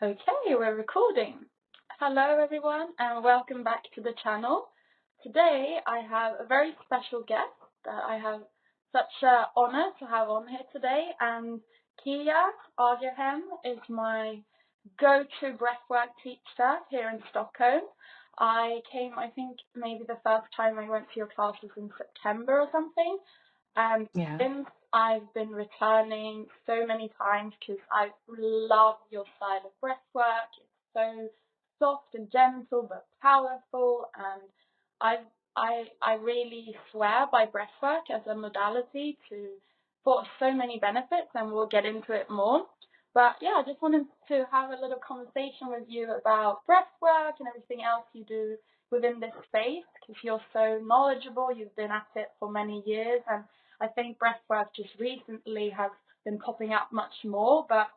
Okay, we're recording. Hello everyone and welcome back to the channel. Today I have a very special guest that I have such an honor to have on here today, and Kia Agerhem is my go-to breathwork teacher here in Stockholm. I came, I think maybe the first time I went to your classes in September or something, and Yeah. since I've been returning so many times because I love your style of breathwork. It's so soft and gentle but powerful, and I really swear by breathwork as a modality for so many benefits, and we'll get into it more. But yeah, I just wanted to have a little conversation with you about breathwork and everything else you do within this space, because you're so knowledgeable. You've been at it for many years, and I think breathwork just recently has been popping up much more, but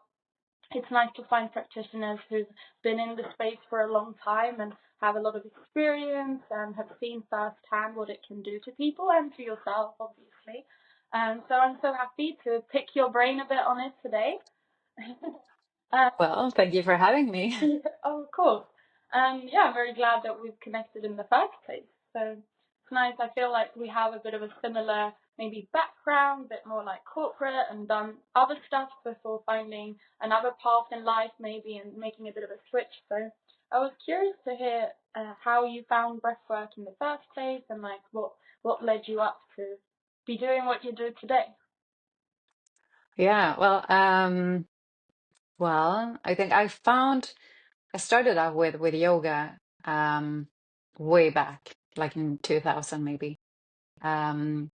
it's nice to find practitioners who've been in the space for a long time and have a lot of experience and have seen firsthand what it can do to people and to yourself, obviously. And so I'm so happy to pick your brain a bit on it today. Well, thank you for having me. Of course. And yeah, I'm very glad that we've connected in the first place. So it's nice. I feel like we have a bit of a similar maybe background, a bit more like corporate, and done other stuff before finding another path in life maybe and making a bit of a switch. So I was curious to hear how you found breathwork in the first place, and like what led you up to be doing what you do today. Yeah, well, I think I started out with yoga way back, like in 2000 maybe. Um,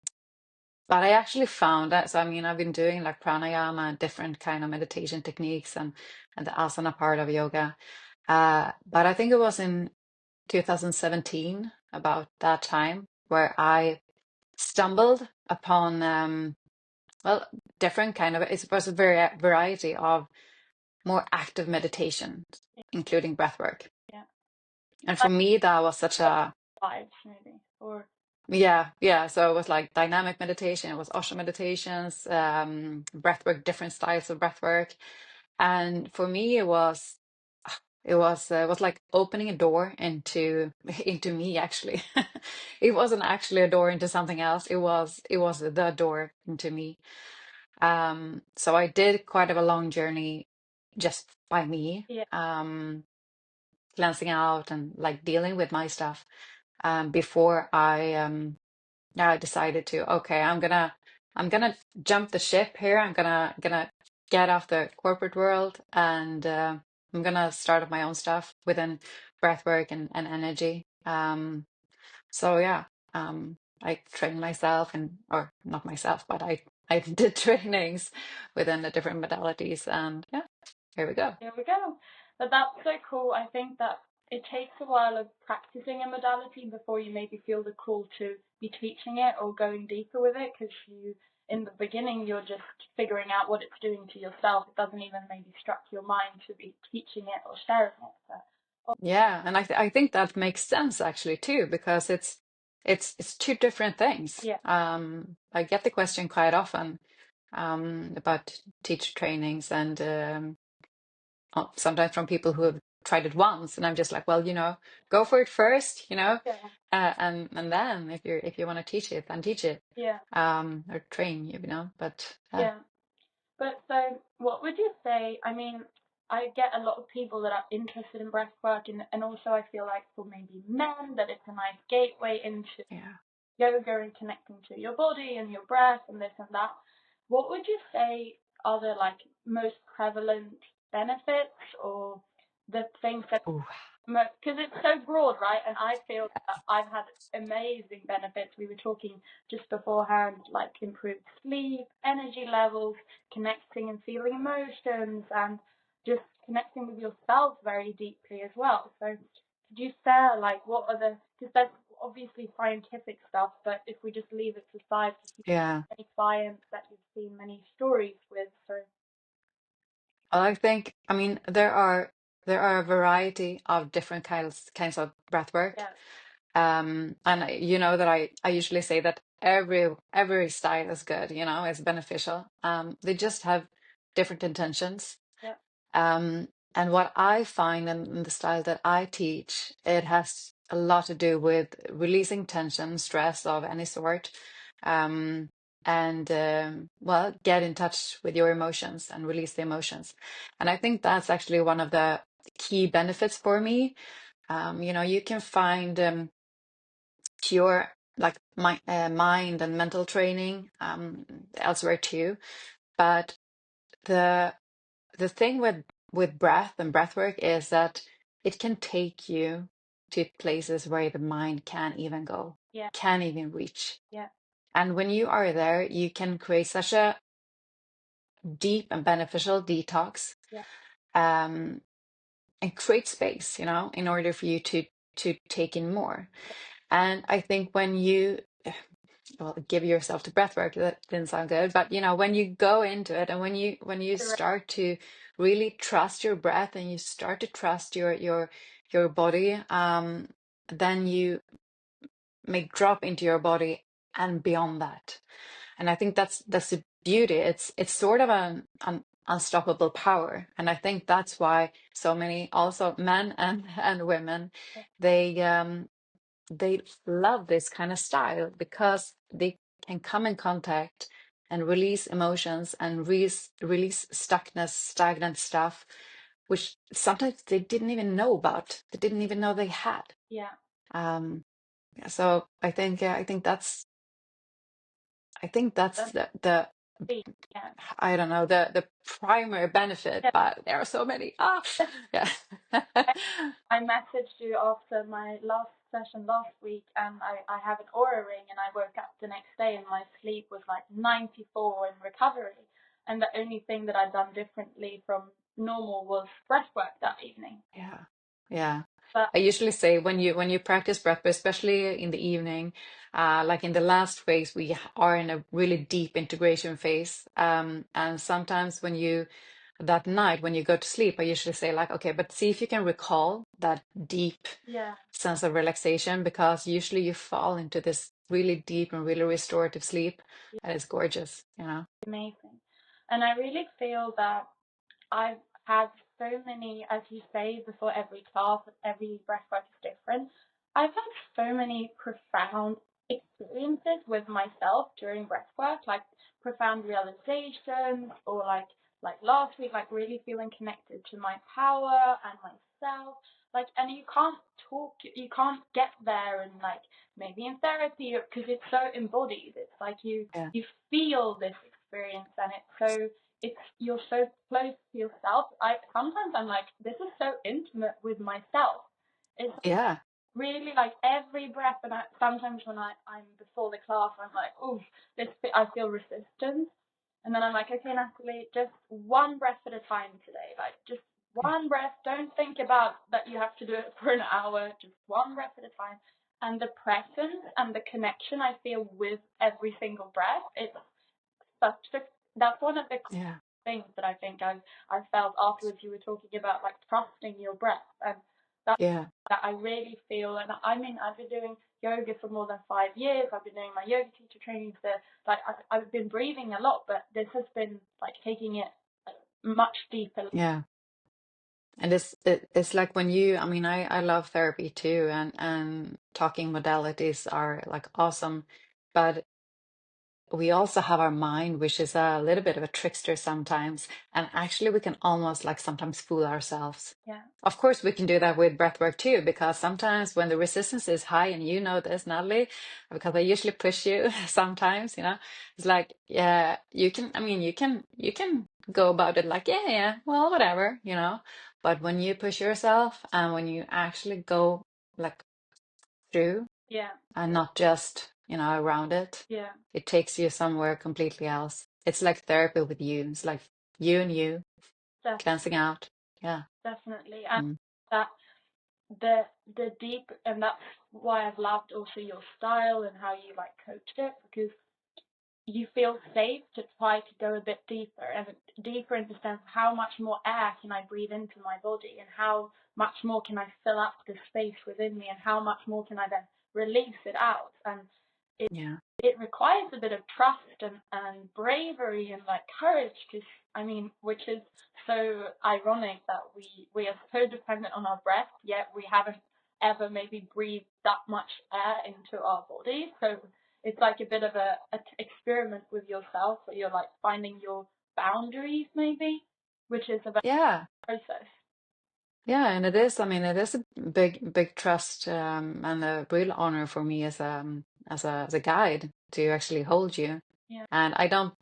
but I actually found that, so I mean, I've been doing like pranayama, different kind of meditation techniques and the asana part of yoga. But I think it was in 2017, about that time, where I stumbled upon well, different kind of, it was a variety of more active meditation, including breath work. Yeah, And for like me, that was such a, vibes maybe, or yeah. So it was like dynamic meditation, it was Osho meditations, breath work, different styles of breath work. And for me, it was like opening a door into me, actually. It wasn't actually a door into something else. It was the door into me. So I did quite of a long journey just by me, yeah, cleansing out and like dealing with my stuff, before I decided to, okay, I'm gonna jump the ship here. I'm gonna get off the corporate world, and I'm gonna start up my own stuff within breathwork and energy. So yeah, I trained myself, or not myself, but I did trainings within the different modalities, and yeah, here we go. here we go. But that's so cool. I think that it takes a while of practicing a modality before you maybe feel the call to be teaching it or going deeper with it, because in the beginning, you're just figuring out what it's doing to yourself. It doesn't even maybe struck your mind to be teaching it or sharing it. But, Yeah, and I think that makes sense actually too, because it's two different things. yeah, I get the question quite often, about teacher trainings, and sometimes from people who have tried it once, and I'm just like, well, go for it first, yeah, and then if you want to teach it, then teach it, yeah, or train, But yeah. But so, what would you say? I mean, I get a lot of people that are interested in breathwork, and also I feel like for maybe men that it's a nice gateway into yeah. yoga and connecting to your body and your breath and this and that. What would you say are the like most prevalent benefits or the things that Ooh, because it's so broad, right? And I feel that I've had amazing benefits. We were talking just beforehand, like improved sleep, energy levels, connecting and feeling emotions, and just connecting with yourself very deeply as well. So, could you share, like, what are the, because that's obviously scientific stuff, but if we just leave it aside, if you yeah. have any clients that you've seen many stories with, so Well, I mean, there are a variety of different kinds of breath work. yeah, And you know that I usually say that every style is good, it's beneficial. They just have different intentions. yeah, Um, And what I find in the style that I teach, it has a lot to do with releasing tension, stress of any sort, um, and well, get in touch with your emotions and release the emotions. And I think that's actually one of the key benefits for me. You can find pure like mind and mental training elsewhere too, but the the thing with breath and breath work is that it can take you to places where the mind can't even go, Yeah. can't even reach. Yeah. And when you are there, you can create such a deep and beneficial detox, Yeah. um, and create space, in order for you to take in more. And I think when you well, give yourself to breath work, that didn't sound good, but when you go into it and when you Correct. start to really trust your breath and you start to trust your body, then you may drop into your body and beyond that. And I think that's the beauty. It's sort of an unstoppable power. And I think that's why so many also men and women, Yeah. they love this kind of style because they can come in contact and release emotions and release stuckness, stagnant stuff, which sometimes they didn't even know about. They didn't even know they had. Yeah. Um, yeah, so I think that's That's the the yeah. I don't know the primary benefit, Yeah. but there are so many. Yeah. I messaged you after my last session last week, and I have an aura ring, and I woke up the next day, and my sleep was like 94 in recovery. And the only thing that I'd done differently from normal was breath work that evening. Yeah. Yeah. But I usually say when you practice breath, but especially in the evening, like in the last phase, we are in a really deep integration phase. And sometimes that night when you go to sleep, I usually say like, okay, but see if you can recall that deep yeah, sense of relaxation, because usually you fall into this really deep and really restorative sleep, yeah, and it's gorgeous. amazing. And I really feel that I've had so many, as you say, before every class, every breathwork is different. I've had so many profound experiences with myself during breathwork, like profound realizations, or like last week, like really feeling connected to my power and myself. Like, and you can't get there, and like maybe in therapy because it's so embodied. It's like Yeah. you feel this experience, and it's you're so close to yourself. I'm like, this is so intimate with myself. It's Yeah. really like every breath, and sometimes when I'm before the class, I'm like, oh, I feel resistance, and then I'm like, okay, Natalie, just one breath at a time today, like just Yeah. one breath. Don't think about that you have to do it for an hour. Just one breath at a time, and the presence and the connection I feel with every single breath, it's such a that's one of the Yeah. things that I think I've felt afterwards. You were talking about like trusting your breath, and that Yeah. that I really feel. And I mean, I've been doing yoga for more than 5 years. I've been doing my yoga teacher training, so like I've been breathing a lot, but this has been like taking it like, much deeper. Yeah. And it's like when I mean, I love therapy too, and talking modalities are like awesome, but we also have our mind, which is a little bit of a trickster sometimes. And actually, we can almost like sometimes fool ourselves. Yeah, Of course, we can do that with breath work too, because sometimes when the resistance is high, and you know this, Natalie, because I usually push you sometimes, it's like, yeah, I mean, you can go about it like, yeah, yeah, well, whatever. But when you push yourself and when you actually go like through, yeah, and not just, around it. yeah, It takes you somewhere completely else. It's like therapy with you. It's like you and you def- cleansing out. Yeah. definitely. And Mm. that the deep, and that's why I've loved also your style and how you like coached it, because you feel safe to try to go a bit deeper and deeper in the sense of how much more air can I breathe into my body, and how much more can I fill up the space within me, and how much more can I then release it out. And Yeah. it requires a bit of trust and bravery and like courage, because I mean, which is so ironic that we are so dependent on our breath, yet we haven't ever maybe breathed that much air into our bodies. So it's like a bit of a experiment with yourself, where you're like finding your boundaries maybe, which is a very Yeah. process. Yeah, and it is. I mean, it is a big trust, and a real honor for me as a guide to actually hold you. Yeah, And I don't,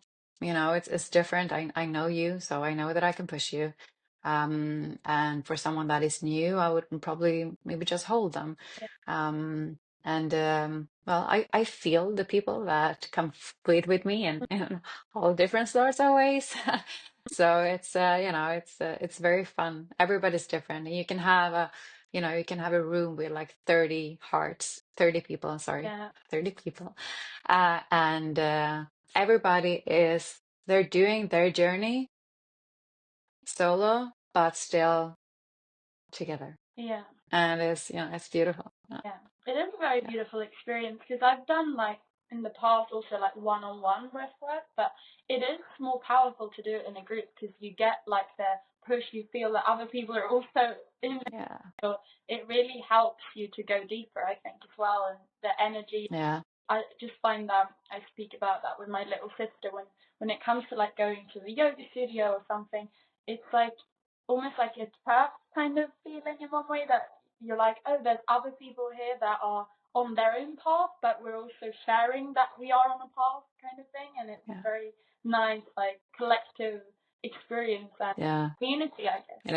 it's different. I know you, so I know that I can push you. And for someone that is new, I would probably maybe just hold them. yeah, And well, I feel the people that come breathe with me in all different sorts of ways. So it's very fun. Everybody's different. And you can have a room with like 30 hearts, 30 people, sorry, yeah, 30 people. And everybody they're doing their journey solo, but still together. yeah. And it's beautiful. Yeah, it is a very Yeah. beautiful experience, because I've done like in the past also like one-on-one breath work, but it is more powerful to do it in a group, because you get like the push, you feel that other people are also in it, Yeah. so it really helps you to go deeper, I think, as well, and the energy. Yeah. I just find that I speak about that with my little sister, when it comes to like going to the yoga studio or something, it's like almost like a turf kind of feeling in one way, that you're like, oh, there's other people here that are on their own path, but we're also sharing that we are on a path kind of thing, and it's Yeah. very nice, like collective experience and Yeah. community, I guess. And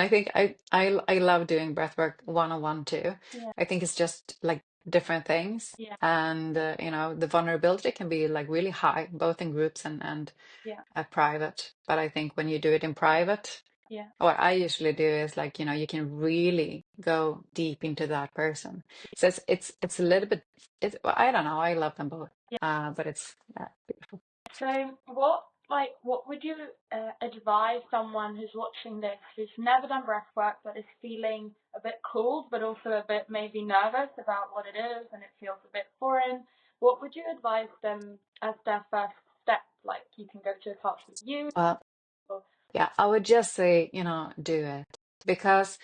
I think I love doing breathwork one-on-one too. Yeah, I think it's just like different things. yeah, And the vulnerability can be like really high, both in groups and yeah, private. But I think when you do it in private, yeah, what I usually do is like, you can really go deep into that person. So it's a little bit, well, I don't know, I love them both. yeah. But it's beautiful. So what would you advise someone who's watching this, who's never done breath work but is feeling a bit cold but also a bit maybe nervous about what it is and it feels a bit foreign? What would you advise them as their first step? Like, you can go to a class with you, Well, or yeah, I would just say, do it because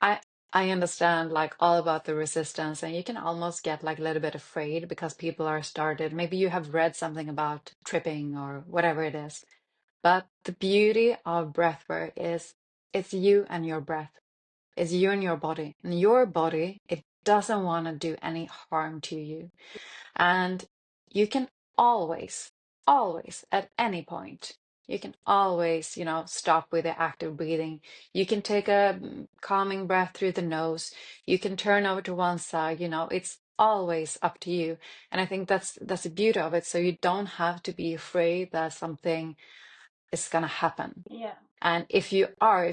I I understand like all about the resistance, and you can almost get like a little bit afraid because people are started. Maybe you have read something about tripping or whatever it is. But the beauty of breathwork is it's you and your breath. It's you and your body. And your body, it doesn't want to do any harm to you. And you can always, always, at any point, you can always, stop with the active breathing. You can take a calming breath through the nose. You can turn over to one side, it's always up to you. And I think that's the beauty of it. So you don't have to be afraid that something is gonna happen. yeah, And if you are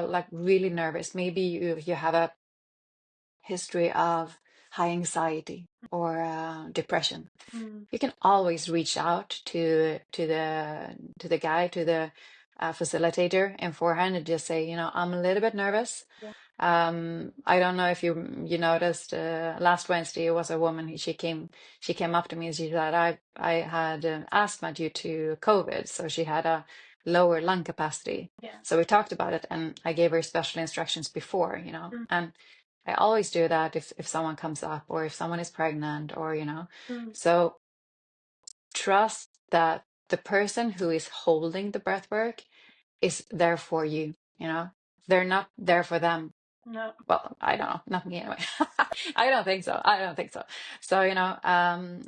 like really nervous, maybe you have a history of high anxiety or depression, mm, you can always reach out to the guy, to the facilitator in forehand, and just say, I'm a little bit nervous. yeah, I don't know if you noticed, last Wednesday it was a woman. She came up to me and she said I had asthma due to COVID, so she had a lower lung capacity. yeah, So we talked about it, and I gave her special instructions before, mm, and I always do that if someone comes up or if someone is pregnant or mm, so trust that the person who is holding the breath work is there for you, they're not there for them. no, Well, I don't know, not me anyway. I don't think so. I don't think so. So, um,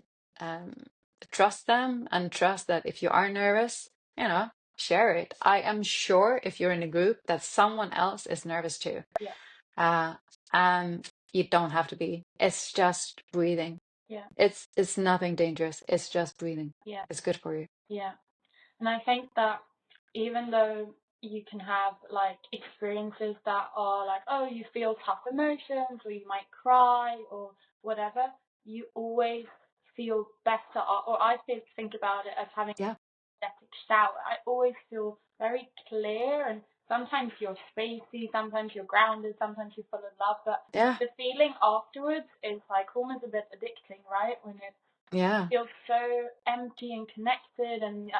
trust them and trust that if you are nervous, share it. I am sure if you're in a group that someone else is nervous too. yeah, Uh, and you don't have to be. It's just breathing. yeah, It's nothing dangerous. It's just breathing. yeah, It's good for you. yeah. And I think that even though you can have like experiences that are like, oh, you feel tough emotions or you might cry or whatever, you always feel better. Or I think about it as having Yeah. a static shower. I always feel very clear and sometimes you're spacey, sometimes you're grounded, sometimes you're full of love, but Yeah. the feeling afterwards is like almost a bit addicting, right? When it Yeah. feels so empty and connected, and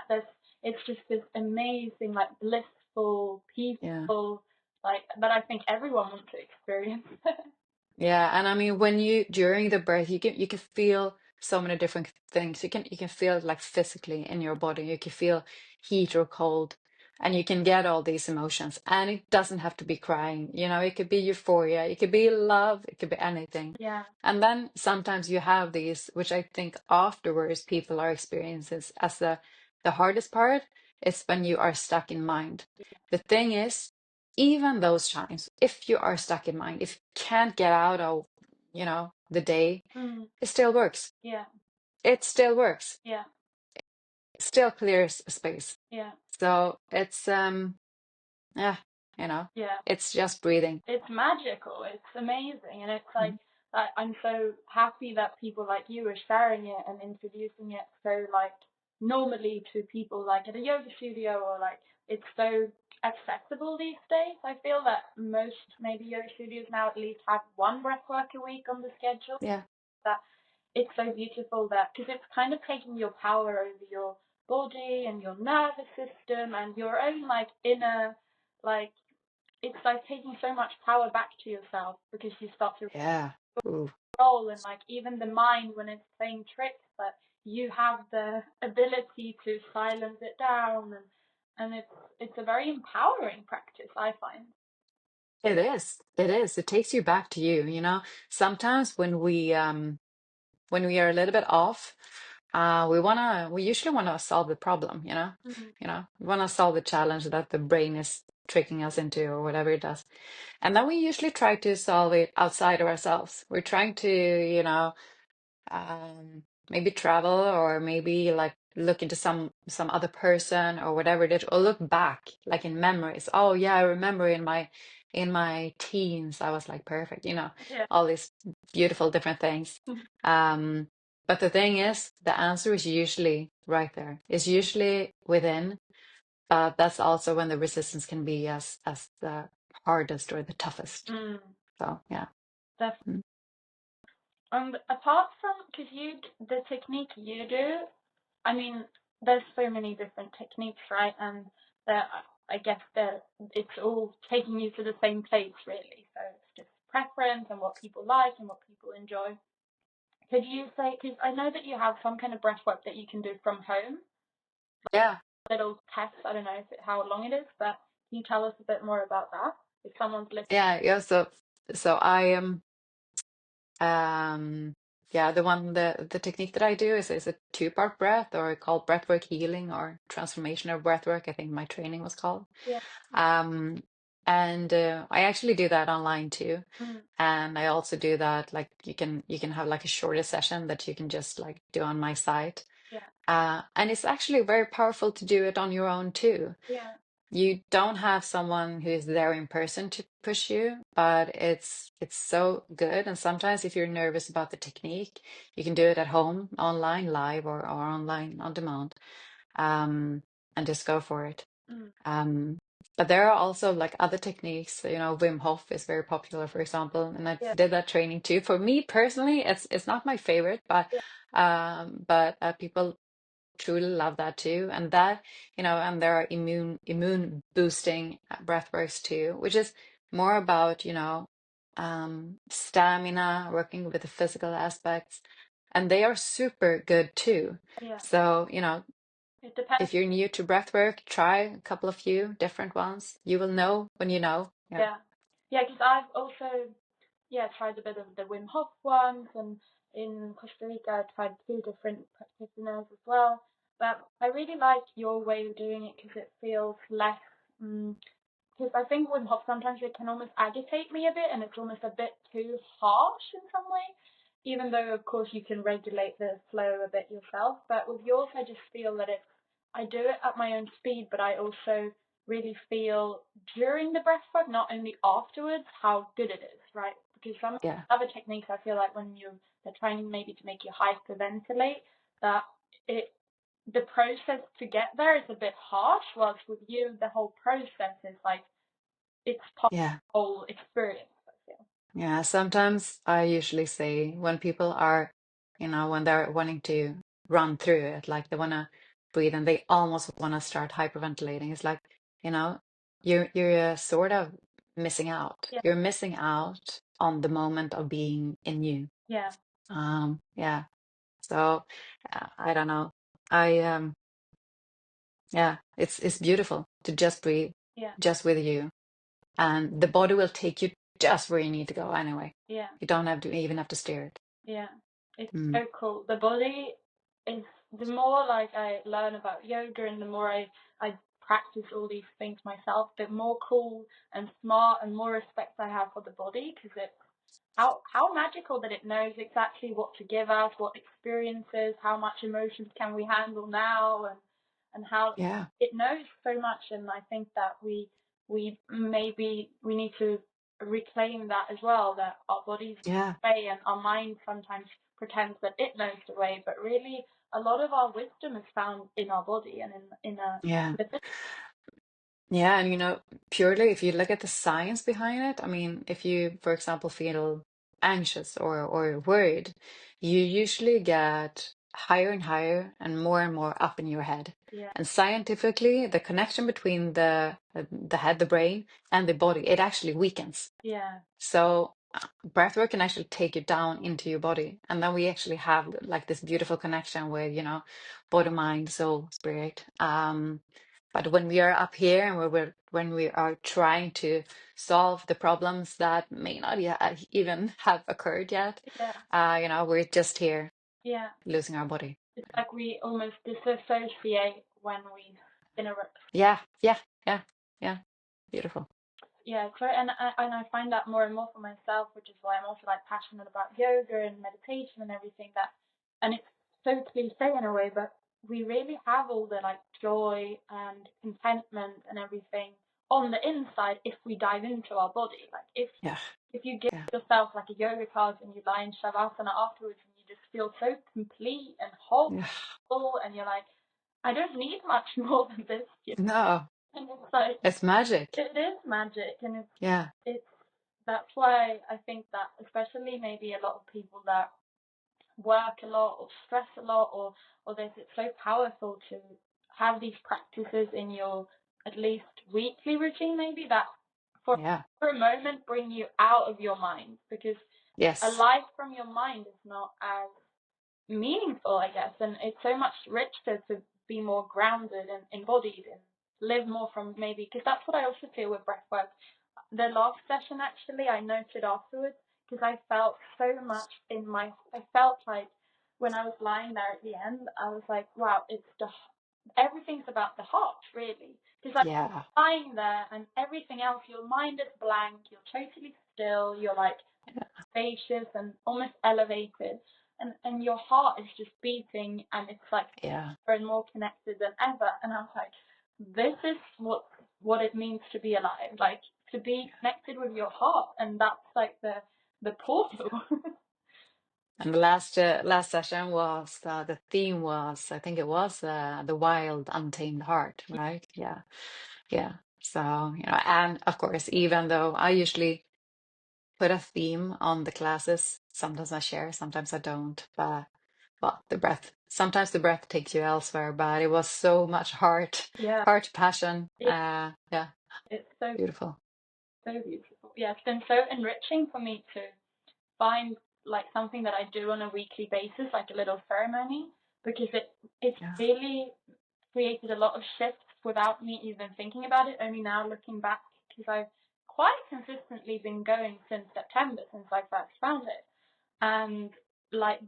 it's just this amazing, like blissful, Yeah. peaceful, like that I think everyone wants to experience. Yeah, and I mean when you during the birth you can feel so many different things. You can feel it like physically in your body. You can feel heat or cold, and you can get all these emotions. And it doesn't have to be crying. It could be euphoria, it could be love, it could be anything. Yeah. And then sometimes you have these, which I think afterwards people are experiencing as the hardest part, is when you are stuck in mind. The thing is, even those times, if you are stuck in mind, if you can't get out of, the day, Mm. it still works. Yeah. It still works. Yeah. It still clears space. Yeah. So it's yeah, Yeah. it's just breathing. It's magical. It's amazing, and it's like Mhm. I'm so happy that people like you are sharing it and introducing it so like normally to people like at a yoga studio, or like it's so accessible these days. I feel that most maybe yoga studios now at least have one breath work a week on the schedule. Yeah. That it's so beautiful that because it's kind of taking your power over your body and your nervous system and your own like inner like it's like taking so much power back to yourself because you start to Yeah. Ooh. roll, and like even the mind when it's playing tricks, but you have the ability to silence it down, and it's a very empowering practice, I find. It is. It is. It takes you back to you, Sometimes when we are a little bit off, we usually wanna solve the problem, Mm. We wanna solve the challenge that the brain is tricking us into or whatever it does. And then we usually try to solve it outside of ourselves. We're trying to, maybe travel, or maybe like look into some other person or whatever it is, or look back like in memories. Oh yeah, I remember in my teens I was like perfect, Yeah. all these beautiful different things. um but the thing is, the answer is usually right there. It's usually within, but that's also when the resistance can be as the hardest or the toughest. Mm. So yeah. That's Mm. apart from because the technique you do, I mean, there's so many different techniques, right? And that I guess that it's all taking you to the same place, really. So it's just preference and what people like and what people enjoy. Could you say, because I know that you have some kind of breath work that you can do from home, Yeah. little tests, I don't know how long it is, but can you tell us a bit more about that? If someone's listening. Yeah. So I am. Yeah, the technique that I do is a two-part breath, or called breathwork healing or transformational breathwork, I think my training was called. Yeah. Um, and I actually do that online too. Mm. And I also do that, like you can have like a shorter session that you can just like do on my site. Yeah. And it's actually very powerful to do it on your own too. Yeah. You don't have someone who is there in person to push you, but it's so good. And sometimes if you're nervous about the technique, you can do it at home, online, live, or online on demand, and just go for it. Mm. Um, but there are also like other techniques. Wim Hof is very popular, for example, and I Yeah. did that training too. For me personally, it's not my favorite, but Yeah. people truly love that too. And and there are immune boosting breathworks too, which is more about, stamina, working with the physical aspects, and they are super good too. Yeah. So, It depends. if you're new to breathwork, try a couple of few different ones. You will know when you know. Yeah. Yeah. Yeah, because I've also tried a bit of the Wim Hof ones, and in Costa Rica I tried two different practitioners as well. But I really like your way of doing it because it feels less. Because I think Wim Hof sometimes it can almost agitate me a bit, and it's almost a bit too harsh in some way. Even though of course you can regulate the flow a bit yourself, but with yours I just feel that I do it at my own speed, but I also really feel during the breath work, not only afterwards, how good it is, right? Because some Yeah. other techniques, I feel like when they're trying maybe to make you hyperventilate, that it the process to get there is a bit harsh. Whilst with you, the whole process is like it's part of Yeah. the whole experience, I feel. Yeah. Sometimes I usually say when people are, when they're wanting to run through it, like they want to breathe and they almost want to start hyperventilating. It's like, you know, you're sort of missing out. Yeah, You're missing out on the moment of being in you. yeah, Yeah. So I don't know. I Yeah, it's beautiful to just breathe, yeah, just with you, and the body will take you just where you need to go anyway. yeah. You don't have to even have to steer it. Yeah, it's Mm, so cool. The body is, the more like I learn about yoga and the more I practice all these things myself, the more cool and smart and more respect I have for the body, because it's how magical that it knows exactly what to give us, what experiences, how much emotions can we handle now, and how yeah, it knows so much. And I think that we need to reclaim that as well, that our bodies yeah, way and our mind sometimes pretends that it knows the way, but really a lot of our wisdom is found in our body and yeah. the physical. Yeah, and purely if you look at the science behind it, I mean, if you, for example, feel anxious or worried, you usually get higher and higher and more up in your head. Yeah, And scientifically, the connection between the head, the brain, and the body, it actually weakens. yeah, So breathwork can actually take you down into your body. And then we actually have like this beautiful connection with, body, mind, soul, spirit. But when we are up here and when we are trying to solve the problems that may not yet even have occurred yet, yeah, we're just here yeah. losing our body. It's like we almost disassociate when we in a Yeah, yeah, yeah, yeah. Beautiful. yeah. So and I find that more and more for myself, which is why I'm also like passionate about yoga and meditation and everything that, and it's so cliche in a way, but we really have all the like joy and contentment and everything on the inside if we dive into our body. Like Yeah, if you give yeah, yourself like a yoga class and you lie in shavasana afterwards and you just feel so complete and whole, yeah. and you're like, I don't need much more than this. No, And it's like, it's magic. it is magic, and Yeah, it's that's why I think that especially maybe a lot of people that work a lot or stress a lot or this, it's so powerful to have these practices in your at least weekly routine, maybe that for yeah, for a moment bring you out of your mind, because a yes, life from your mind is not as meaningful, I guess, and it's so much richer to be more grounded and embodied and live more from, maybe because that's what I also feel with breathwork. The last session, actually, I noted afterwards, because I felt so much I felt like when I was lying there at the end, I was like, wow, everything's about the heart, really. Because like yeah, lying there and everything else, your mind is blank, you're totally still, you're like spacious and almost elevated, and your heart is just beating, and it's like yeah, and more connected than ever. And I was like, this is what it means to be alive, like to be connected with your heart, and that's like the portal. yeah. And the last session was the theme was, I think it was the wild untamed heart, right? Yeah, yeah. So and of course, even though I usually put a theme on the classes, sometimes I share, sometimes I don't. But well, sometimes the breath takes you elsewhere. But it was so much Yeah, heart passion. Yeah, it's so beautiful. so beautiful. Yeah, it's been so enriching for me to find like something that I do on a weekly basis, like a little ceremony, because it's Yeah, really created a lot of shifts without me even thinking about it. Only now looking back, because I've quite consistently been going since September, since I first found it, and like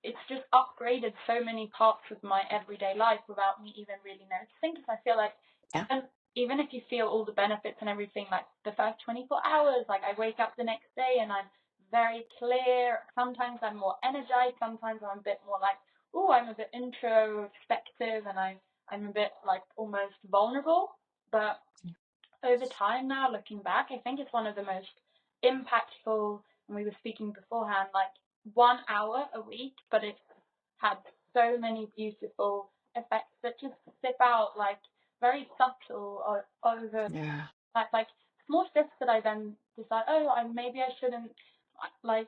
it's just upgraded so many parts of my everyday life without me even really noticing. Because I feel like yeah, even even if you feel all the benefits and everything, like the first 24 hours, like I wake up the next day and I'm very clear. Sometimes I'm more energized. Sometimes I'm a bit more like, oh, I'm a bit introspective and I'm a bit like almost vulnerable. But over time now, looking back, I think it's one of the most impactful, and we were speaking beforehand, like 1 hour a week, but it's had so many beautiful effects that just slip out like very subtle or over yeah, like small shifts that I then decide, oh, maybe I shouldn't, like,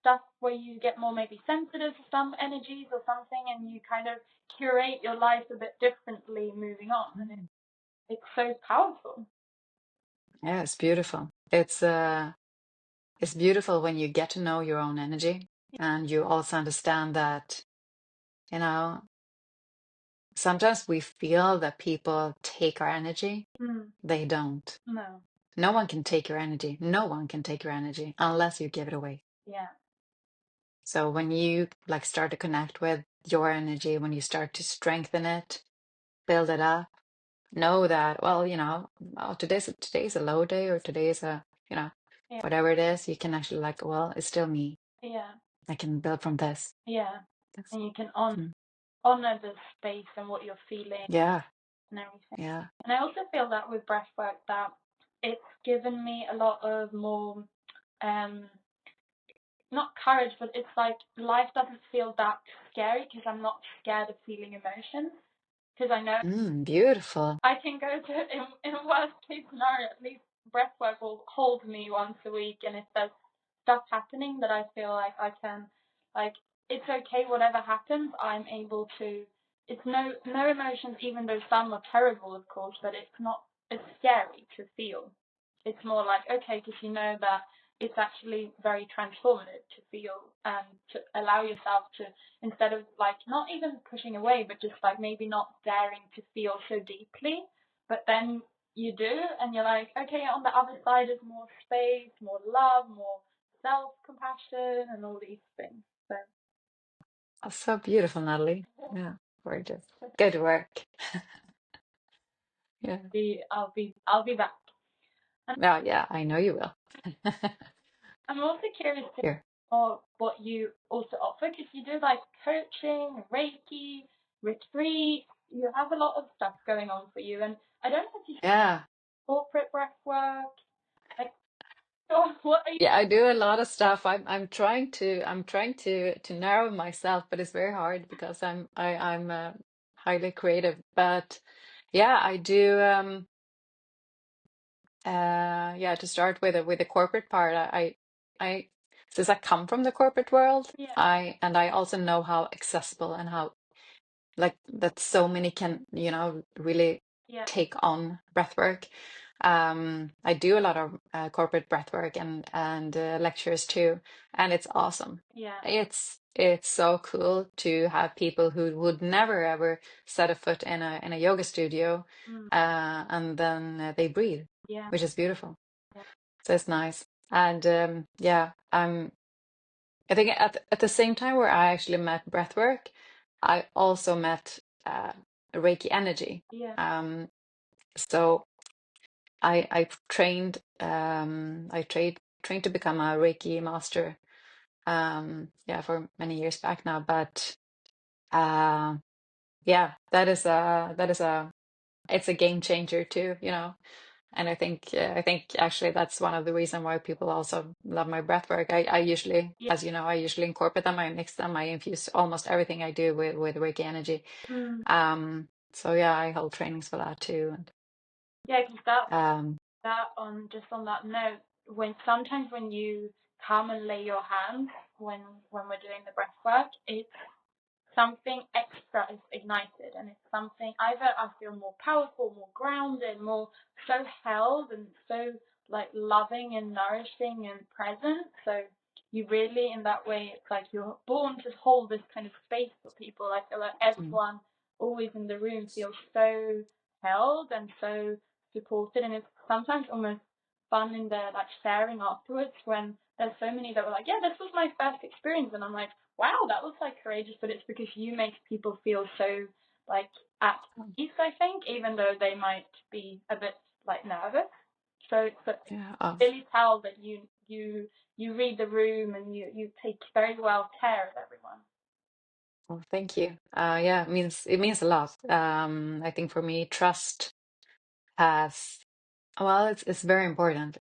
stuff where you get more maybe sensitive to some energies or something, and you kind of curate your life a bit differently moving on, and it's so powerful. Yeah, it's beautiful. It's beautiful when you get to know your own energy and you also understand that, you know, sometimes we feel that people take our energy. Mm, They don't. no. No one can take your energy. No one can take your energy unless you give it away. Yeah. So when you like start to connect with your energy, when you start to strengthen it, build it up, know that, well, oh, today's a low day or today's a, Yeah. whatever it is, you can actually like, well, it's still me. Yeah. I can build from this. Yeah. That's, And you can mm, honor the space and what you're feeling yeah, and everything. yeah. And I also feel that with breathwork that it's given me a lot of more um not courage, but it's like life doesn't feel that scary because I'm not scared of feeling emotions. Because I know Beautiful. I can go to, in worst case scenario, at least breathwork will hold me once a week, and if there's stuff happening that I feel like I can, like, it's okay, whatever happens, I'm able to. It's no emotions, even though some are terrible, of course, but it's not. It's scary to feel. It's more like okay, because you know that it's actually very transformative to feel and to allow yourself to, instead of like not even pushing away, but just like maybe not daring to feel so deeply. But then you do, and you're like, okay, on the other side is more space, more love, more self compassion, and all these things. So That's so beautiful, Natalie. Yeah, gorgeous. Good work. Yeah. I'll be back. And Oh, yeah, I know you will. I'm also curious to Here. know what you also offer because you do like coaching, Reiki, retreat. You have a lot of stuff going on for you, and I don't know if you Yeah. corporate breath work. Like, so what are you? Yeah, I do a lot of stuff. I'm trying to narrow myself, but it's very hard because I'm highly creative. But yeah, I do yeah, to start with the corporate part, I since I come from the corporate world, Yeah, I also know how accessible and how like that so many can, really yeah, take on breathwork. I do a lot of corporate breathwork and lectures too, and it's awesome. yeah. It's so cool to have people who would never ever set a foot in a yoga studio, Mm, and then they breathe, yeah, which is beautiful. yeah, So it's nice, and yeah, I think at the same time where I actually met breathwork, I also met Reiki energy. yeah, Um, so I trained to become a Reiki master. Yeah, for many years back now. But uh, yeah, that is a it's a game changer too. And I think actually that's one of the reason why people also love my breath work. I usually, yeah. as you know, I usually incorporate them, I mix them, I infuse almost everything I do with Reiki energy. Mm, So yeah, I hold trainings for that too. And yeah, because that um, that on just on that note, when sometimes when you come and lay your hands when we're doing the breath work, it's something extra is ignited, and it's something either I feel more powerful, more grounded, more so held and so like loving and nourishing and present. So you really, in that way, it's like you're born to hold this kind of space for people. I feel like mm, everyone always in the room feels so held and so supported, and it's sometimes almost fun in the like sharing afterwards when there's so many that were like, yeah, this was my first experience, and I'm like, wow, that was like courageous, but it's because you make people feel so like at peace, I think, even though they might be a bit like nervous. So it's yeah. really tell that you read the room and you take very well care of everyone. Well, thank you. Yeah, it means a lot. I think for me, trust has well, it's very important.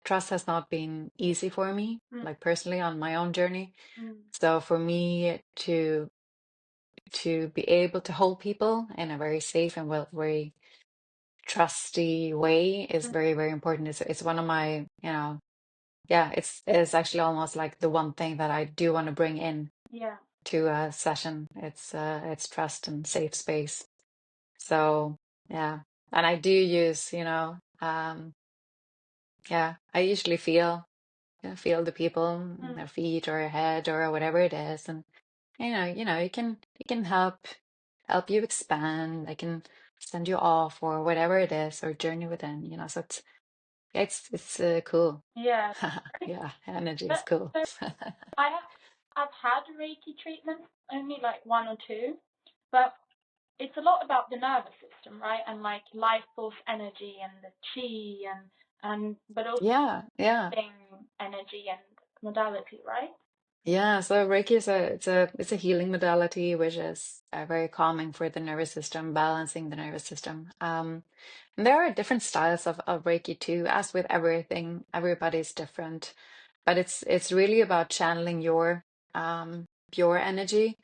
Trust has not been easy for me, Mm, like personally on my own journey. mm, So for me to be able to hold people in a very safe and well, very trusty way is very, very important. It's one of my, yeah, it's actually almost like the one thing that I do want to bring in Yeah. to a session. It's trust and safe space. So yeah, and I do use, yeah, I usually feel the people, Mm. their feet or head or whatever it is, and you can help you expand. I can send you off or whatever it is or journey within. So it's cool. Yeah. Yeah, energy is But cool. so I've had Reiki treatments, only like one or two, but it's a lot about the nervous system, right? And like life force energy and the chi and but also Yeah, yeah. thing energy and modality, right? Yeah, so Reiki it's a healing modality, which is very calming for the nervous system, balancing the nervous system. And there are different styles of Reiki too, as with everything, everybody's different. But it's really about channeling your energy,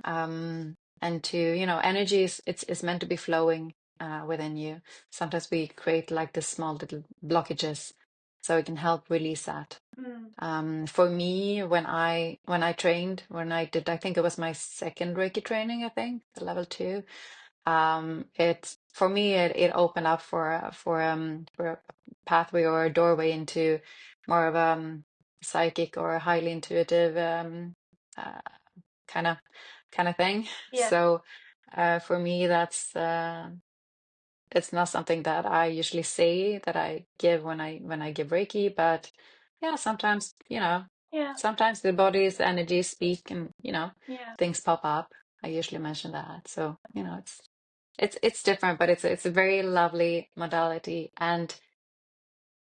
Mm, and energy is meant to be flowing within you. Sometimes we create like the small little blockages, so it can help release that. mm, For me, when I trained, when I did, I think it was my second Reiki training, I think, the level two. It for me it opened up for a pathway or a doorway into more of psychic or highly intuitive uh, kind of thing. yeah, So for me, that's it's not something that I usually say that I give when I give Reiki, but yeah, sometimes, yeah, sometimes the body's energies speak and, yeah. things pop up. I usually mention that. So, it's different, but it's a very lovely modality. And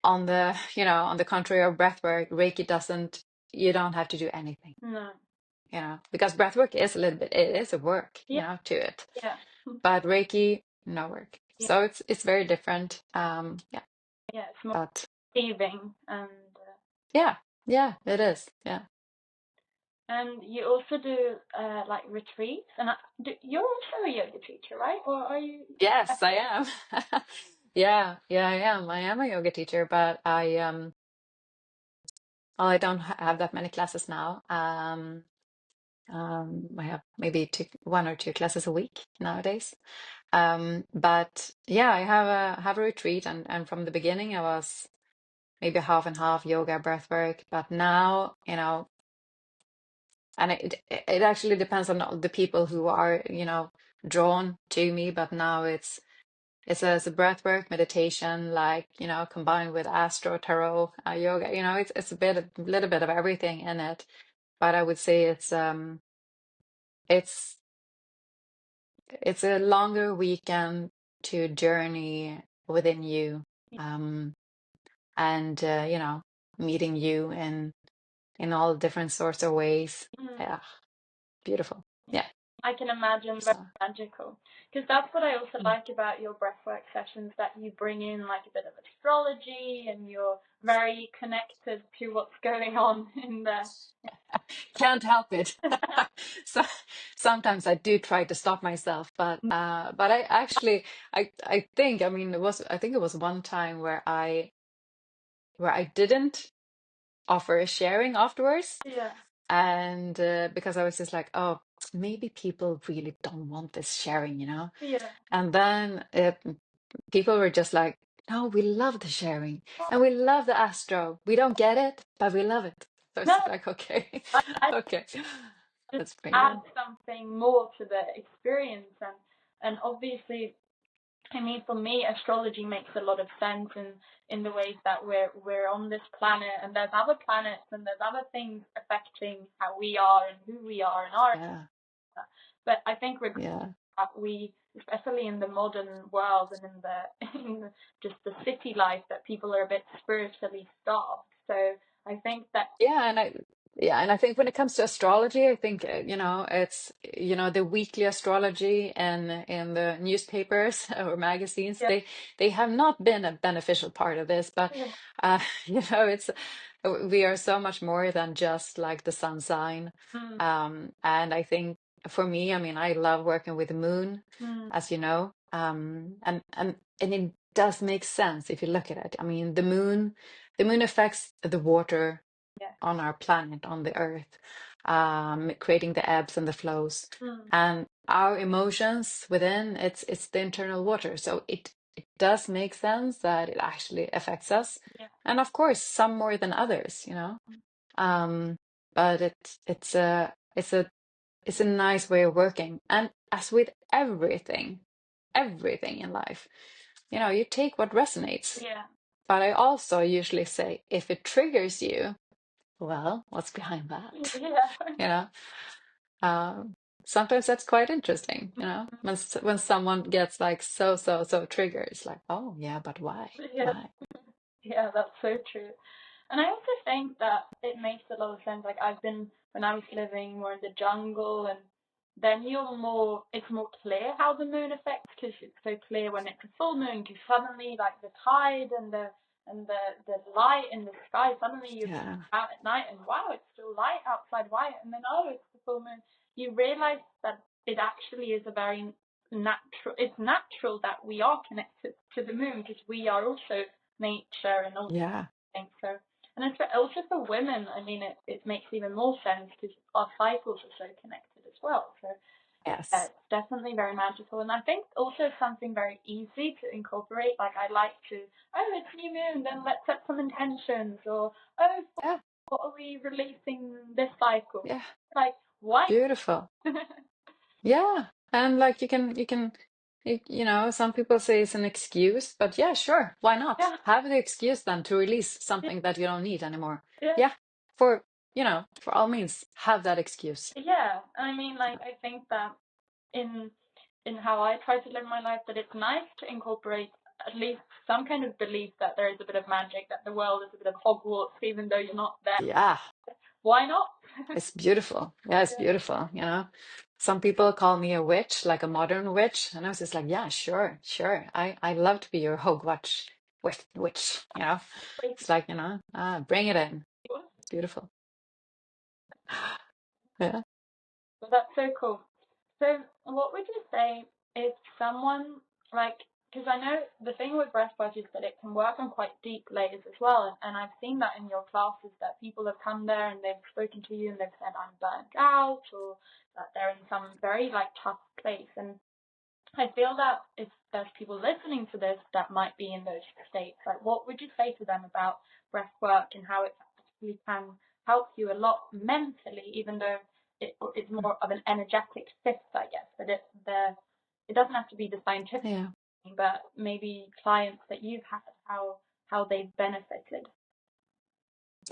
on the contrary of breathwork, Reiki doesn't, you don't have to do anything, No. because breathwork is a little bit, it is a work, Yeah, to it. yeah, But Reiki, no work. yeah, So it's very different. Yeah, yeah. It's more but receiving yeah, yeah, it is. Yeah. and you also do like retreats and you're also a yoga teacher, right? Or are you? Yes, I am. Yeah, yeah, I am. I am a yoga teacher, but well, I don't have that many classes now. I have maybe one or two classes a week nowadays. But yeah, I have a retreat, and from the beginning I was maybe half and half yoga, breathwork, but now, and it actually depends on all the people who are, drawn to me, but now it's a breathwork meditation, like, combined with astro tarot, yoga, it's a little bit of everything in it. But I would say it's it's a longer weekend to journey within you, um and meeting you in all different sorts of ways. Mm, Yeah, beautiful. Yeah. I can imagine very So magical because that's what I also like about your breathwork sessions, that you bring in like a bit of astrology and you're very connected to what's going on in there. can't help it. So sometimes I do try to stop myself, but I actually, I think, I mean, I think it was one time where I didn't offer a sharing afterwards, Yeah, and because I was just like, oh, maybe people really don't want this sharing. yeah. And then people were just like, no, we love the sharing and Oh, we love the astro. We don't get it, but we love it. So no, it's like, okay, I okay, just that's pretty add good. something more to the experience and obviously I mean, for me, astrology makes a lot of sense in the ways that we're on this planet, and there's other planets, and there's other things affecting how we are and who we are and our. Yeah, But I think regardless yeah. of that, we, especially in the modern world and in the just the city life, that people are a bit spiritually starved. So I think that Yeah, and I think when it comes to astrology, I think it's the weekly astrology and in the newspapers or magazines, yeah, they have not been a beneficial part of this, but yeah, it's we are so much more than just like the sun sign. mm, And I think for me, I mean, I love working with the moon, Mm, as you know, and it does make sense if you look at it. I mean, the moon affects the water yeah. on our planet, on the earth, creating the ebbs and the flows. Mm, And our emotions within, it's the internal water. So it does make sense that it actually affects us. yeah. And of course, some more than others, you know. Mm, Um, but it's a nice way of working. And as with everything in life, you know, you take what resonates. yeah. But I also usually say, if it triggers you, well, what's behind that? Yeah. You know, um, sometimes that's quite interesting, you know, when someone gets like so triggered, it's like, oh yeah, but why? Yeah. Why? Yeah, that's so true. And I also think that it makes a lot of sense. Like I've been when I was living more in the jungle, and then it's more clear how the moon affects because it's so clear when it's a full moon. Because suddenly, like the tide and the light in the sky, suddenly you're Yeah, out at night and wow, it's still light outside. Why? And then oh, it's the full moon. You realize that it actually is a very natural. It's natural that we are connected to the moon because we are also nature and all yeah, things. So, and it's also for women, I mean, it makes even more sense because our cycles are so connected as well. So, yes, it's definitely very magical. And I think also something very easy to incorporate. Like, I like to, oh, it's new moon, then let's set some intentions. Or, oh, yeah, what are we releasing this cycle? yeah, Like, why? beautiful. Yeah, and like you know, some people say it's an excuse, but yeah, sure, why not? Yeah, Have the excuse then to release yeah, something that you don't need anymore. yeah. Yeah, for, you know, for all means, have that excuse. Yeah, I mean, like, I think that in how I try to live my life that it's nice to incorporate at least some kind of belief that there is a bit of magic, that the world is a bit of Hogwarts, even though you're not there. Yeah, Why not? it's beautiful. Yeah, it's Yeah, beautiful, you know. Some people call me a witch, like a modern witch, and I was just like, yeah, sure, sure. I love to be your Hogwarts witch, you know. great. It's like, you know, bring it in. It's beautiful. Yeah. But that's so cool. So, what would you say if someone like, because I know the thing with breathwork is that it can work on quite deep layers as well, and I've seen that in your classes that people have come there and they've spoken to you and they've said I'm burnt out or that they're in some very like tough place, and I feel that if there's people listening to this that might be in those states, like what would you say to them about breath work and how it actually can help you a lot mentally, even though it's more of an energetic shift, I guess. But it doesn't have to be the scientific Yeah. thing, but maybe clients that you've had, how they've benefited.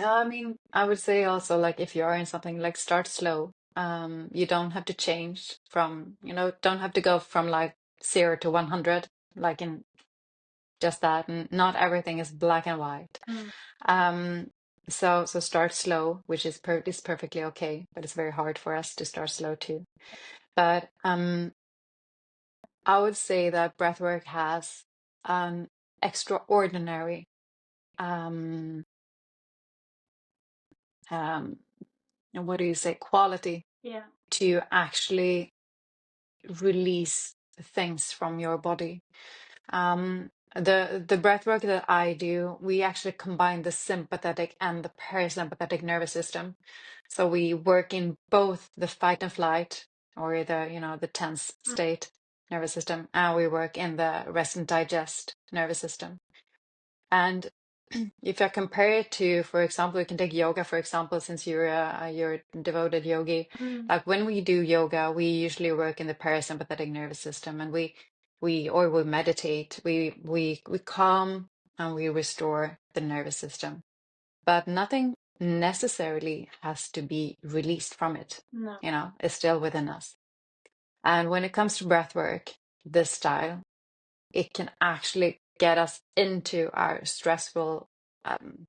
I mean, I would say also like if you are in something like start slow. You don't have to change from, you know, don't have to go from like 0 to 100, like in just that. And not everything is black and white. Mm, Um, so start slow, which is perfectly okay, but it's very hard for us to start slow too. But I would say that breathwork has an extraordinary um um what do you say, quality yeah. to actually release things from your body. The breath work that I do, we actually combine the sympathetic and the parasympathetic nervous system. So we work in both the fight and flight, or the, you know, the tense Mm, state nervous system, and we work in the rest and digest nervous system. And if I compare it to, for example, we can take yoga, for example, since you're a devoted yogi. mm, Like when we do yoga, we usually work in the parasympathetic nervous system, and we meditate, we calm and we restore the nervous system. But nothing necessarily has to be released from it. no. You know, it's still within us. And when it comes to breath work, this style, it can actually get us into our stressful um,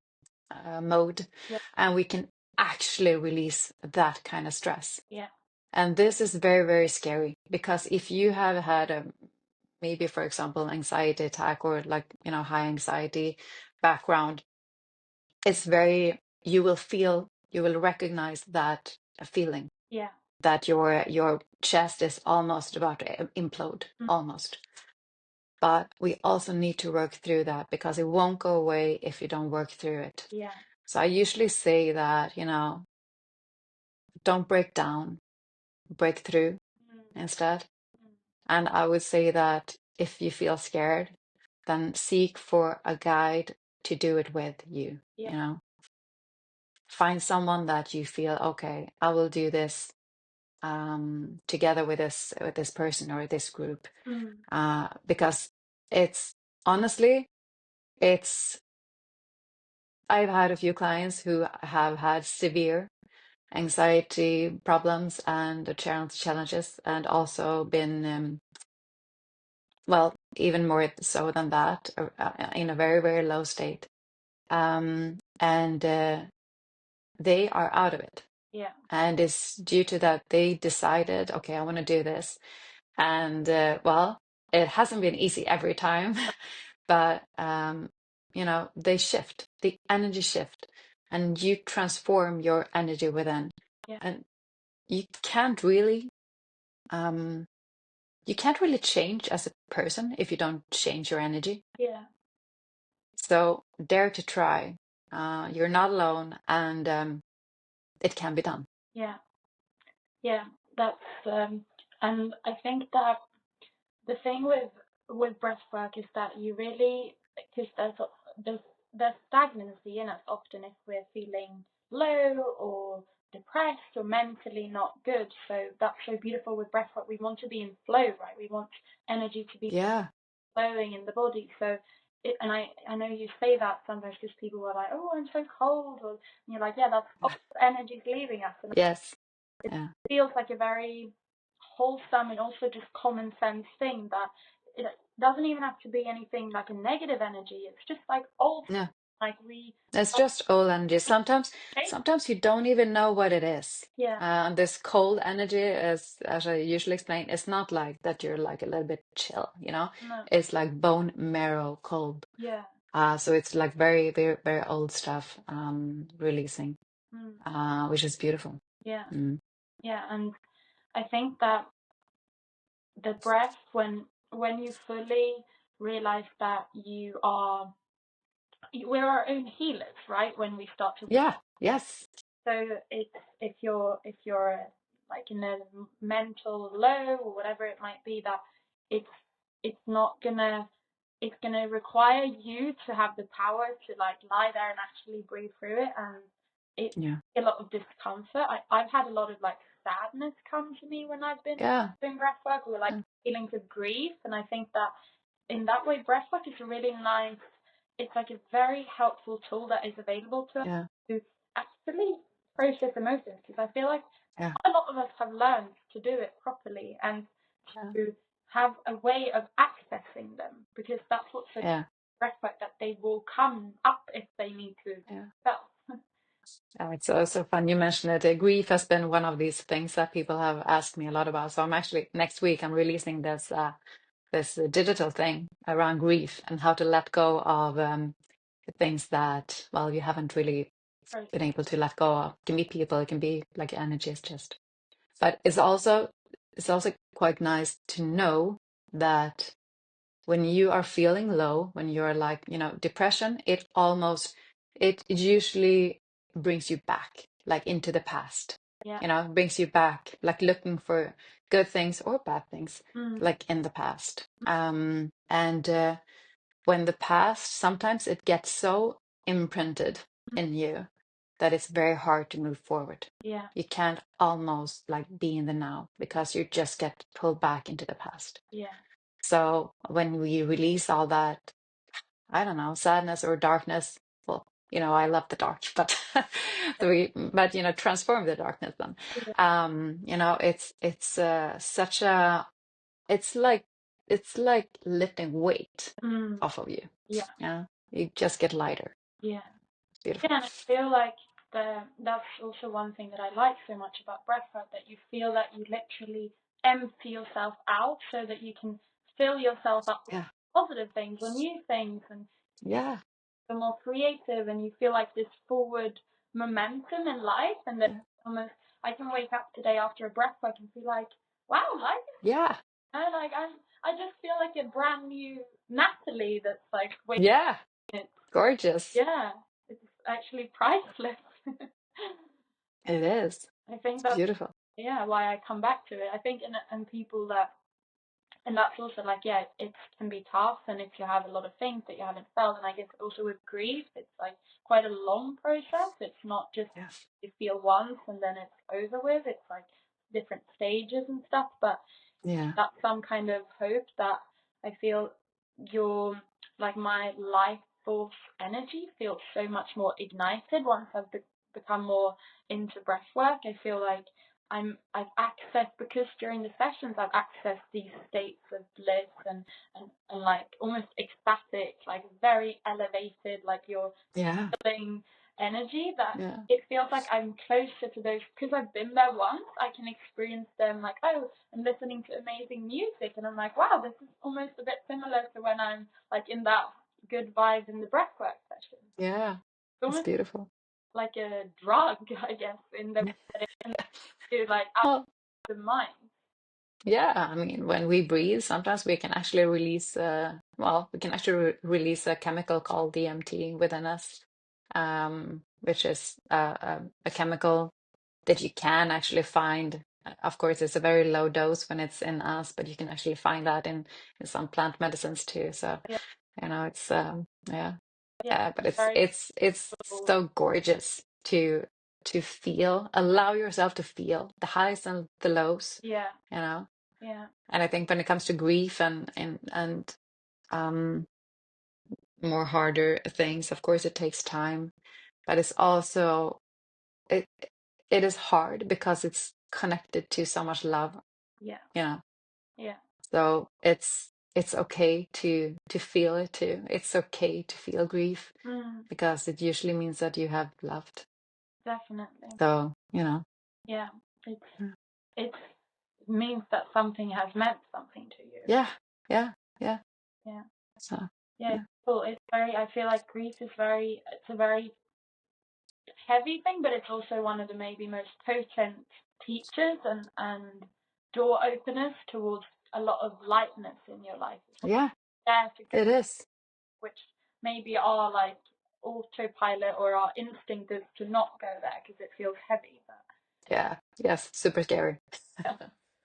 mode, Yeah. and we can actually release that kind of stress. Yeah. And this is very, very scary because if you have had a maybe, for example, anxiety attack or like, you know, high anxiety background, it's very, you will recognize that feeling. Yeah. that your chest is almost about to implode, almost. But we also need to work through that because it won't go away if you don't work through it. Yeah. So I usually say that, don't break down, break through instead. And I would say that if you feel scared, then seek for a guide to do it with you, Yeah. Find someone that you feel, okay, I will do this together with this person or this group. Because it's honestly, it's I've had a few clients who have had severe anxiety problems and challenges, and also been, well, even more so than that, in a very, very low state. And they are out of it. Yeah. And it's due to that they decided, okay, I want to do this. And well, it hasn't been easy every time, but they shift, the energy shift, and you transform your energy within. Yeah. And you can't really um you can't really change as a person if you don't change your energy. Yeah. So dare to try. You're not alone, and it can be done. Yeah. Yeah. That's and I think that the thing with breath work is that you really, because there's there's stagnancy in us often if we're feeling low or depressed or mentally not good. So that's so beautiful with breath work. We want to be in flow, right? We want energy to be Yeah, flowing in the body. So and I know you say that sometimes because people are like, oh, I'm so cold, or and you're like, yeah, that's all the energy's leaving us, and yes, it yeah, feels like a very wholesome and also just common sense thing that it doesn't even have to be anything like a negative energy. It's just like old, yeah. like we, It's just old energy. Sometimes you don't even know what it is. yeah, This cold energy, as I usually explain, it's not like that you're like a little bit chill, no, It's like bone marrow cold. yeah, So it's like very, very, very old stuff releasing, mm, which is beautiful. yeah, Mm. yeah, and I think that the breath, when you fully realize that we're our own healers, right? When we start to, Yeah, yes, so it's if you're like in a mental low or whatever it might be, that it's it's not gonna it's gonna require you to have the power to like lie there and actually breathe through it, and it's yeah, a lot of discomfort. I've had a lot of like sadness come to me when I've been yeah, doing breath work, or like yeah, feelings of grief, and I think that in that way breathwork is a really nice, it's like a very helpful tool that is available to us yeah, to actually process emotions, because I feel like yeah, a lot of us have learned to do it properly and yeah, to have a way of accessing them, because that's what's so yeah, breathwork, that they will come up if they need to yeah. felt. It's also fun you mentioned it. Grief has been one of these things that people have asked me a lot about. So I'm actually next week I'm releasing this digital thing around grief and how to let go of things that, well, you haven't really been able to let go of. It can be people, it can be like energies just. But it's also quite nice to know that when you are feeling low, when you're like, depression, it usually brings you back, like into the past. Yeah. Brings you back, like looking for good things or bad things, Mm. like in the past. And when the past, sometimes it gets so imprinted in you that it's very hard to move forward. Yeah. You can't almost like be in the now because you just get pulled back into the past. Yeah. So when we release all that, I don't know, sadness or darkness, well, I love the dark, but transform the darkness then. Yeah. It's such a, it's like lifting weight Mm. off of you. Yeah. Yeah, you just get lighter. Yeah. Beautiful. Yeah, and I feel like that's also one thing that I like so much about breathwork, that you feel that you literally empty yourself out so that you can fill yourself up with Yeah, positive things or new things, and yeah, feel more creative, and you feel like this forward momentum in life, and that yeah, almost I can wake up today after a breath work and be like, wow, Yeah. like I just feel like a brand new Natalie that's like waking Yeah. up. Gorgeous. Yeah, it's actually priceless. It is. I think It's that's, beautiful. yeah, why I come back to it. I think in people that, and that's also like, yeah, it can be tough, and if you have a lot of things that you haven't felt, and I guess also with grief, it's like quite a long process. It's not just Yeah. you feel once and then it's over with. It's like different stages and stuff, but Yeah. that's some kind of hope that I feel your, like my life force energy feels so much more ignited once I've become more into breath work. I feel like I've accessed, because during the sessions I've accessed these states of bliss and like almost ecstatic, like very elevated, like you're Yeah. feeling energy, that Yeah. it feels like I'm closer to those, because I've been there once. I can experience them like, oh, I'm listening to amazing music, and I'm like, wow, this is almost a bit similar to when I'm like in that good vibe in the breathwork session. Yeah. It's It's almost beautiful. like a drug, I guess, in the way that it can do like out Well, of the mind. yeah, I mean, when we breathe, sometimes we can actually release, we can actually release a chemical called DMT within us, which is a chemical that you can actually find. Of course, it's a very low dose when it's in us, but you can actually find that in some plant medicines too. So, Yeah, it's yeah, yeah, but it's very it's cool. so gorgeous to feel, allow yourself to feel the highs and the lows, Yeah, you know. yeah, And I think when it comes to grief and um more harder things, of course, it takes time, but it's also it it is hard because it's connected to so much love, yeah, you know. yeah. So it's okay to feel it too. It's okay to feel grief Mm, because it usually means that you have loved. definitely. So, Yeah, it's yeah, it means that something has meant something to you. yeah, yeah, yeah. Yeah. So, Yeah, it's yeah, cool. It's very, I feel like grief is very, it's a very heavy thing, but it's also one of the maybe most potent teachers and door openers towards a lot of lightness in your life. It's yeah, there to go, it is. which maybe are like autopilot, or our instinct is to not go there because it feels heavy. But Yeah, yes, super scary. yeah,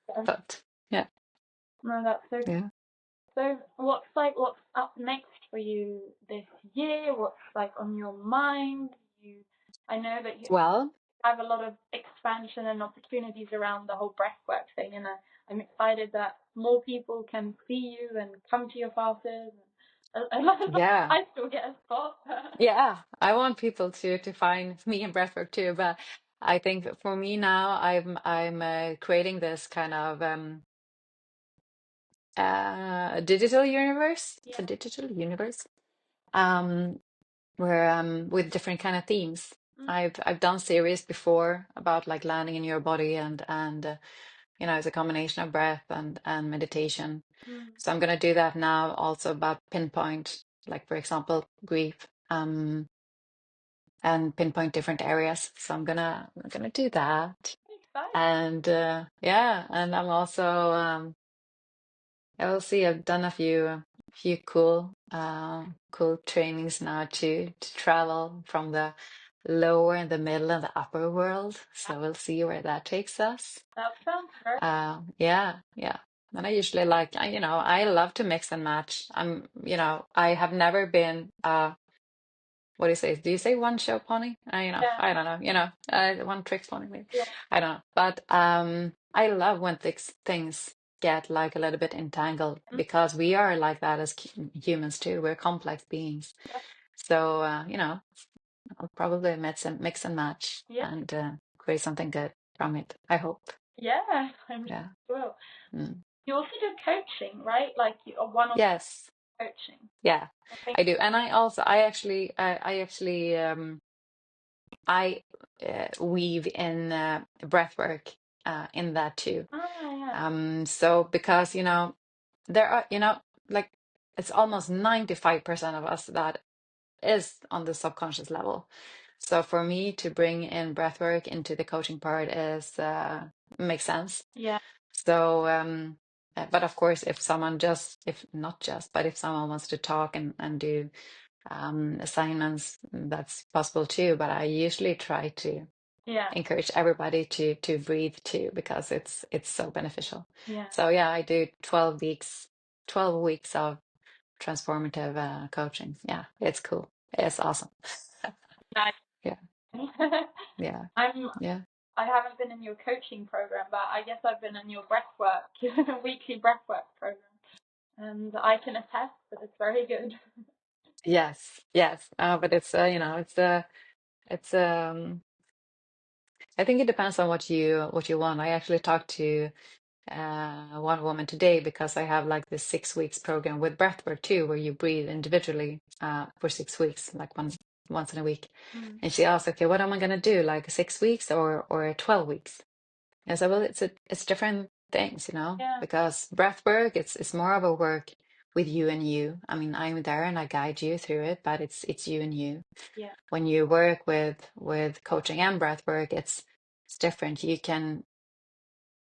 yeah. But yeah, No, that's so. yeah. So what's up next for you this year? What's like on your mind? You, I know that you Well, have a lot of expansion and opportunities around the whole breathwork thing, and I'm excited that more people can see you and come to your classes. And yeah. I still get a spot. Yeah, I want people to find me in breathwork too, but I think that for me now, I'm creating this kind of digital universe. It's a Yeah. digital universe um where with different kind of themes. Mm, I've done series before about like landing in your body and it's a combination of breath and meditation. mm. So I'm gonna do that now also about pinpoint, like for example, grief. And pinpoint different areas. So I'm gonna do that. Exciting. And yeah, and I'm also I will see. I've done a few cool trainings now to travel from the lower and the middle and the upper world. So we'll see where that takes us. That sounds great. Yeah, yeah. And I usually like I love to mix and match. I have never been what do you say? Do you say one show pony? Yeah. I don't know. One trick pony maybe. Yeah. I don't know. But I love when things get like a little bit entangled Mm, because we are like that as humans too. We're complex beings. yeah. So I'll probably mix and match Yeah. and create something good from it. I hope. Yeah. I'm Yeah. sure. Mm. You also do coaching, right? Like you are one on Yes. coaching. Yeah. I think. I do. And I weave in breath work in that too. Ah, yeah. So because there are like it's almost 95% of us that is on the subconscious level. So for me to bring in breathwork into the coaching part is makes sense. Yeah. So, but of course, if someone just, if not just, but if someone wants to talk and do assignments, that's possible too. But I usually try to Yeah. encourage everybody to breathe too, because it's so beneficial. Yeah. So yeah, I do 12 weeks of transformative coaching. Yeah, it's cool. It's awesome. Nice. Yeah, yeah, I'm yeah. I haven't been in your coaching program, but I guess I've been in your breathwork weekly breathwork program, and I can attest that it's very good. Yes, yes. But it's it's I think it depends on what you want. I actually talked to one woman today because I have like this 6 weeks program with breathwork too, where you breathe individually for 6 weeks, like once in a week. Mm. And she asked, okay, what am I gonna do? Like 6 weeks or 12 weeks? And I said, well, it's different things, Yeah. because breathwork, it's more of a work with you and you. I mean, I'm there and I guide you through it, but it's you and you. Yeah. When you work with coaching and breathwork, it's different. You can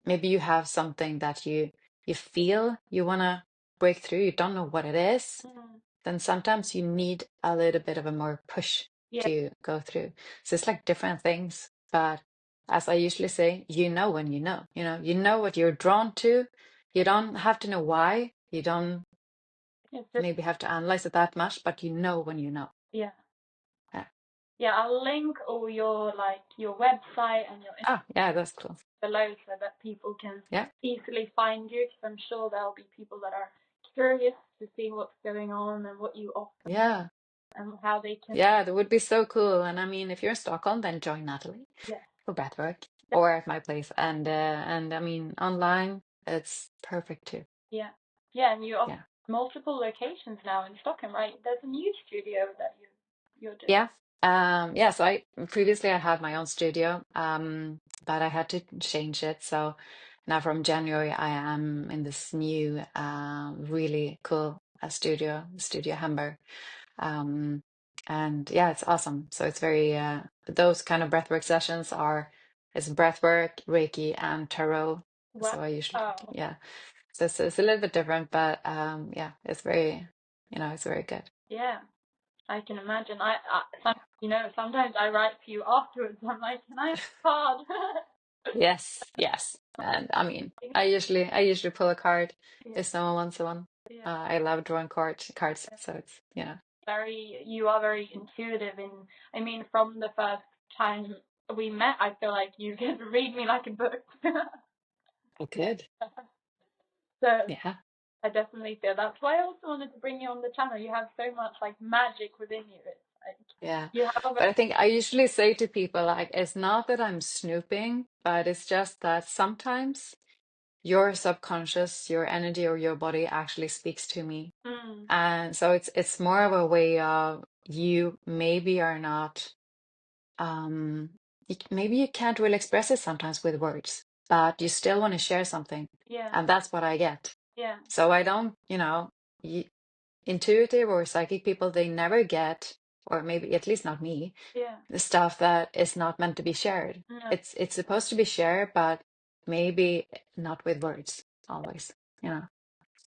maybe you have something that you feel you want to break through, you don't know what it is, Mm. then sometimes you need a little bit of a more push Yeah. to go through. So it's like different things, but as I usually say, you know when you know what you're drawn to. You don't have to know why. You don't It's just maybe have to analyze it that much, but you know when you know. yeah. Yeah. Yeah, I'll link all your your website and your Oh, yeah, that's cool. below so that people can Yeah. easily find you. Because I'm sure there'll be people that are curious to see what's going on and what you offer Yeah. and how they can. Yeah, that would be so cool. And I mean, if you're in Stockholm, then join Natalie Yeah. for breathwork or at my place. And I mean, online, it's perfect too. Yeah. Yeah, and you offer Yeah. multiple locations now in Stockholm, right? There's a new studio that you're doing. Yeah. Yeah, so I previously I had my own studio, but I had to change it. So now from January I am in this new really cool Studio Hamburg. Um, and yeah, it's awesome. So it's very those kind of breathwork sessions are it's breathwork, Reiki, and tarot. Wow. So I usually yeah. So it's a little bit different, but yeah, it's very it's very good. Yeah, I can imagine. Sometimes I write to you afterwards. I'm like, can I have a card? Yes, yes. And I mean, I usually pull a card Yeah. if someone wants one. Yeah. I love drawing cards, so it's You are very intuitive I mean, from the first time we met, I feel like you can read me like a book. good. So Yeah, I definitely feel that's why I also wanted to bring you on the channel. You have so much like magic within you. It's like yeah. you have a But I think I usually say to people like it's not that I'm snooping, but it's just that sometimes your subconscious, your energy or your body actually speaks to me. mm, And so it's more of a way of you maybe are not um maybe you can't really express it sometimes with words, but you still want to share something. yeah, And that's what I get. yeah, So I don't, y- intuitive or psychic people, they never get, or maybe at least not me, yeah. the stuff that is not meant to be shared. No, It's supposed to be shared, but maybe not with words always.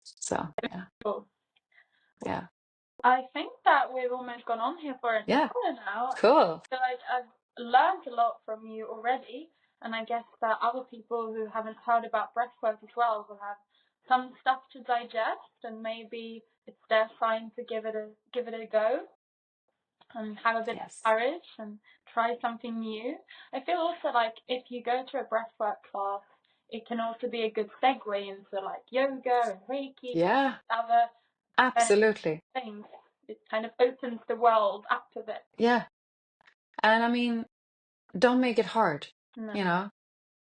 So yeah, cool. yeah, I think that we've almost gone on here for an yeah. hour now. Cool. I feel like I've learned a lot from you already, and I guess that other people who haven't heard about breathwork as well will have some stuff to digest, and maybe it's their sign to give it a go and have a bit of Yes. courage and try something new. I feel also like if you go to a breathwork class, it can also be a good segue into like yoga and Reiki, Yeah, other absolutely. things. It kind of opens the world up a bit. Yeah. And I mean, don't make it hard. No. You know,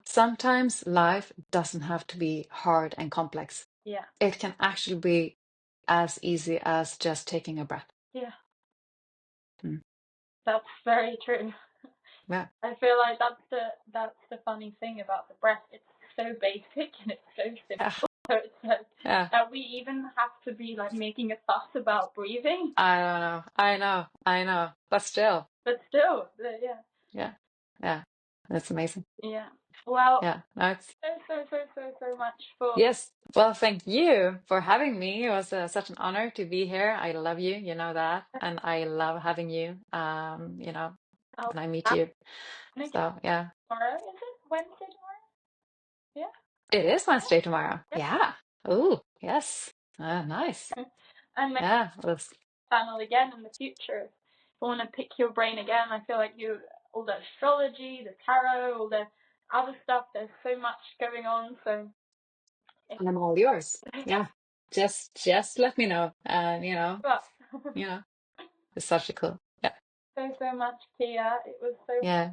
sometimes life doesn't have to be hard and complex. Yeah. It can actually be as easy as just taking a breath. Yeah. Mm. That's very true. Yeah. I feel like that's the funny thing about the breath. It's so basic and it's so simple. So it's like, Yeah. we even have to be like making a fuss about breathing, I don't know. I know. But still, but still, yeah, yeah. Yeah. That's amazing. yeah. Well, Yeah. No, it's so much for yes. Well, thank you for having me. It was such an honor to be here. I love you, you know that, and I love having you. our When I meet app you. again So yeah, tomorrow. Is it Wednesday tomorrow? Yeah. it is Wednesday tomorrow. Yeah. Yeah. Oh, yes. Nice. And maybe Yeah. Let's, channel again in the future. If I want to pick your brain again, I feel like all the astrology, the tarot, all the other stuff. There's so much going on. So I'm all yours. Yeah. Just let me know. And but it's such a cool. Yeah. so much, Tia. It was so Yeah.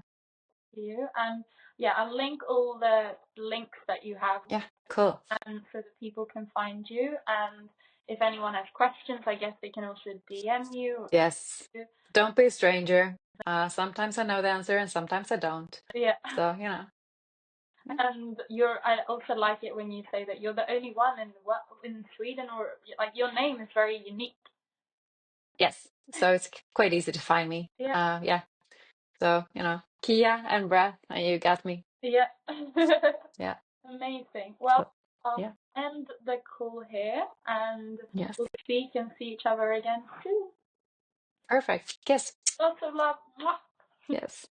you. And yeah, I'll link all the links that you have Yeah. Cool. so that people can find you. And if anyone has questions, I guess they can also DM you. Yes. Don't be a stranger. Sometimes I know the answer and sometimes I don't. Yeah. So, yeah. And I also like it when you say that you're the only one in Sweden, or like your name is very unique. Yes. So it's quite easy to find me. Yeah. Yeah. So, Kia and breath, and you got me. Yeah. Yeah. Amazing. So, Well, I'll yeah. end the call here, and Yes. we'll speak and see each other again soon. Perfect. Yes. Lots of love. Mwah. Yes.